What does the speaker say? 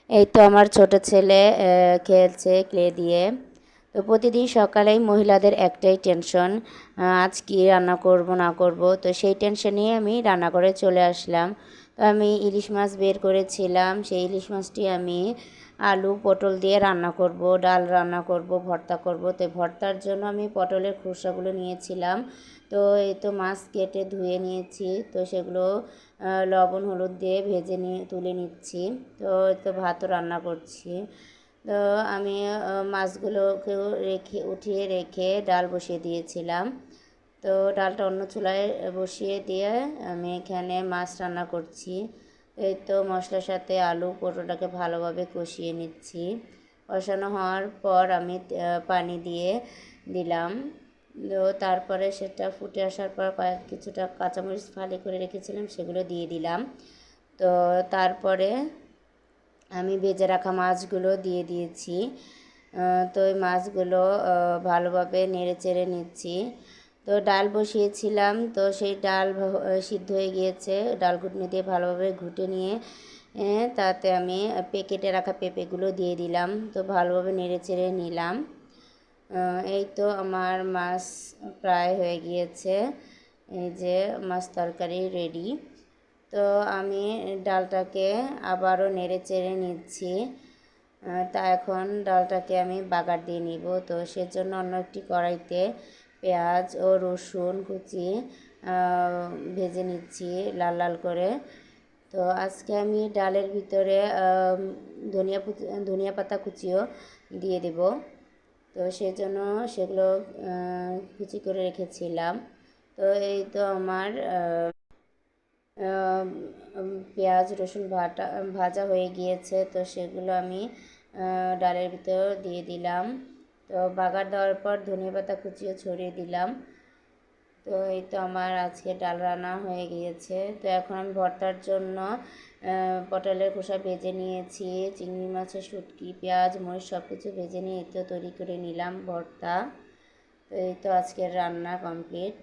এই তো আমার ছোট ছেলে খেলছে ক্লে দিয়ে। তো প্রতিদিন সকালেই মহিলাদের একটাই টেনশন, আজ কী রান্না করব না করব। তো সেই টেনশন নিয়ে আমি রান্নাঘরে চলে আসলাম। তো আমি ইলিশ মাছ বের করেছিলাম, সেই ইলিশ মাছটি আমি আলু পটল দিয়ে রান্না করব, ডাল রান্না করব, ভর্তা করব। তো ভর্তার জন্য আমি পটলের খোসাগুলো নিয়েছিলাম। তো এই তো মাছ কেটে ধুয়ে নিয়েছি, তো সেগুলো লবণ হলুদ দিয়ে ভেজে নিয়ে তুলে নিচ্ছি। তো এই তো ভাতও রান্না করছি। তো আমি মাছগুলোকেও উঠিয়ে রেখে ডাল বসিয়ে দিয়েছিলাম। তো ডালটা অন্য চুলায় বসিয়ে দিয়ে আমি এখানে মাছ রান্না করছি। এই তো মশলার সাথে আলু পটলটাকে ভালোভাবে কষিয়ে নিচ্ছি। কষানো হওয়ার পর আমি পানি দিয়ে দিলাম। তো তারপরে সেটা ফুটে আসার পর কিছুটা কাঁচামরিচ ফালি করে রেখেছিলাম, সেগুলো দিয়ে দিলাম। তো তারপরে আমি ভেজে রাখা মাছগুলো দিয়ে দিয়েছি। তো ওই মাছগুলো ভালোভাবে নেড়ে চেড়ে নিচ্ছি। তো ডাল বসিয়েছিলাম, তো সেই ডাল সিদ্ধ হয়ে গিয়েছে। ডাল ঘুটনি দিয়ে ভালোভাবে ঘুটে নিয়ে তাতে আমি কেটে রাখা পেঁপেগুলো দিয়ে দিলাম। তো ভালোভাবে নেড়ে চেড়ে নিলাম। এই তো আমার মাছ প্রায় হয়ে গিয়েছে। এই যে মাছ তরকারি রেডি। তো আমি ডালটাকে আবারও নেড়ে চেড়ে নিচ্ছি। তা এখন ডালটাকে আমি বাগার দিয়ে নিব। তো সেজন্য অন্য একটি কড়াইতে পেঁয়াজ ও রসুন কুচি ভেজে নিচ্ছি লাল লাল করে। তো আজকে আমি ডালের ভিতরে ধনিয়া পাতা কুচিও দিয়ে দেব। তো সেজন্য সেগুলো কুচি করে রেখেছিলাম। তো এই তো আমার পেঁয়াজ রসুন ভাজা হয়ে গিয়েছে। তো সেগুলো আমি ডালের ভিতর দিয়ে দিলাম। তো বাগার দেওয়ার পর ধনিয়াপাতা কুচিও ছড়িয়ে দিলাম। তো এই তো আমার আজকে ডাল রান্না হয়ে গিয়েছে। তো এখন আমি ভর্তার জন্য পটলের খোসা ভেজে নিয়েছি, চিংড়ি মাছের শুটকি, পেঁয়াজ মরিচ সব কিছু ভেজে নিয়ে এই তো তৈরি করে নিলাম ভর্তা। তো এই তো আজকের রান্না কমপ্লিট।